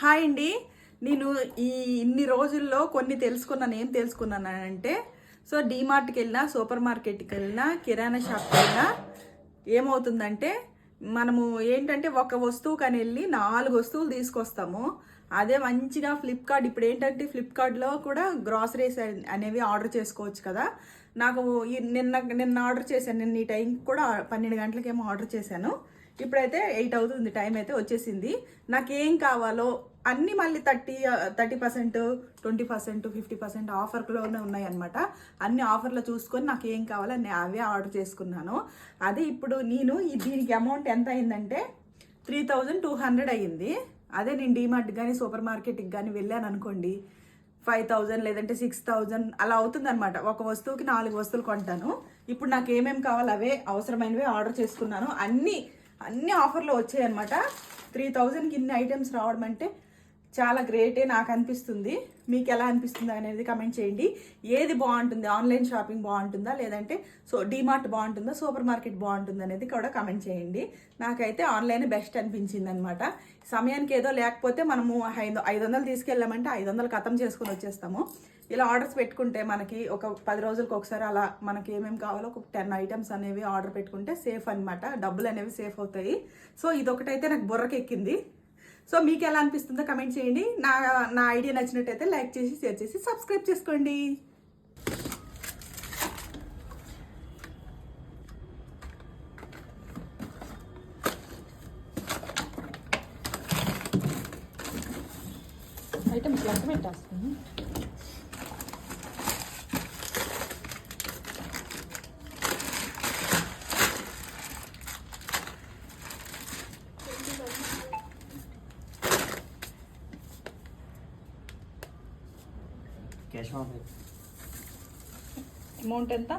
Hi అండి. నేను ఇన్ని రోజుల్లో కొన్ని తెలుసుకున్నాను. ఏం తెలుసుకున్నానంటే, సో డీమార్ట్కి వెళ్ళినా, సూపర్ మార్కెట్కి వెళ్ళినా, కిరాణా షాప్కి వెళ్ళినా ఏమవుతుందంటే, మనము ఏంటంటే ఒక వస్తువు కానీ వెళ్ళి 4 వస్తువులు తీసుకొస్తాము. అదే మంచిగా ఫ్లిప్కార్ట్, ఇప్పుడు ఏంటంటే ఫ్లిప్కార్ట్లో కూడా గ్రాసరీస్ అనేవి ఆర్డర్ చేసుకోవచ్చు కదా. నాకు నిన్న ఆర్డర్ చేశాను. నిన్న ఈ టైంకి కూడా 12 గంటలకేమో ఆర్డర్ చేశాను. ఇప్పుడైతే 8 అవుతుంది, టైం అయితే వచ్చేసింది. నాకేం కావాలో అన్నీ మళ్ళీ 30%, 20%, 50% ఆఫర్లోనే ఉన్నాయన్నమాట. అన్ని ఆఫర్లో చూసుకొని నాకు ఏం కావాలో అవే ఆర్డర్ చేసుకున్నాను. అదే ఇప్పుడు నేను దీనికి అమౌంట్ ఎంత అయిందంటే 3200 అయ్యింది. అదే నేను డీమార్ట్ కానీ సూపర్ మార్కెట్కి కానీ వెళ్ళాను అనుకోండి, 5000 లేదంటే 6000 అలా అవుతుంది అనమాట. ఒక వస్తువుకి 4 వస్తువులు కొంటాను. ఇప్పుడు నాకు ఏమేమి కావాలో అవే అవసరమైనవి ఆర్డర్ చేసుకున్నాను. అన్ని ఆఫర్లో వచ్చాయన్నమాట. 3000కి ఇన్ని ఐటమ్స్ రావడం అంటే చాలా గ్రేటే నాకు అనిపిస్తుంది. మీకు ఎలా అనిపిస్తుంది అనేది కమెంట్ చేయండి. ఏది బాగుంటుంది, ఆన్లైన్ షాపింగ్ బాగుంటుందా లేదంటే డీమార్ట్ బాగుంటుందా, సూపర్ మార్కెట్ బాగుంటుందా అనేది కూడా కమెంట్ చేయండి. నాకైతే ఆన్లైన్ బెస్ట్ అనిపించింది అనమాట. సమయానికి ఏదో లేకపోతే మనము 500 తీసుకెళ్ళామంటే 500 ఖతం చేసుకుని వచ్చేస్తాము. ఇలా ఆర్డర్స్ పెట్టుకుంటే మనకి ఒక 10 రోజులకు ఒకసారి అలా మనకి ఏమేమి కావాలో ఒక 10 ఐటమ్స్ అనేవి ఆర్డర్ పెట్టుకుంటే సేఫ్ అనమాట. డబ్బులు అనేవి సేఫ్ అవుతాయి. సో ఇదొకటైతే నాకు బుర్రకి ఎక్కింది. సో మీకు ఎలా అనిపిస్తుందో కమెంట్ చేయండి. నా ఐడియా నచ్చినట్టయితే లైక్ చేసి, షేర్ చేసి, సబ్స్క్రైబ్ చేసుకోండి. ఐటమ్స్ లెక్క పెట్టేస్తుంది. క్యాష్ అమౌంట్ ఎంత?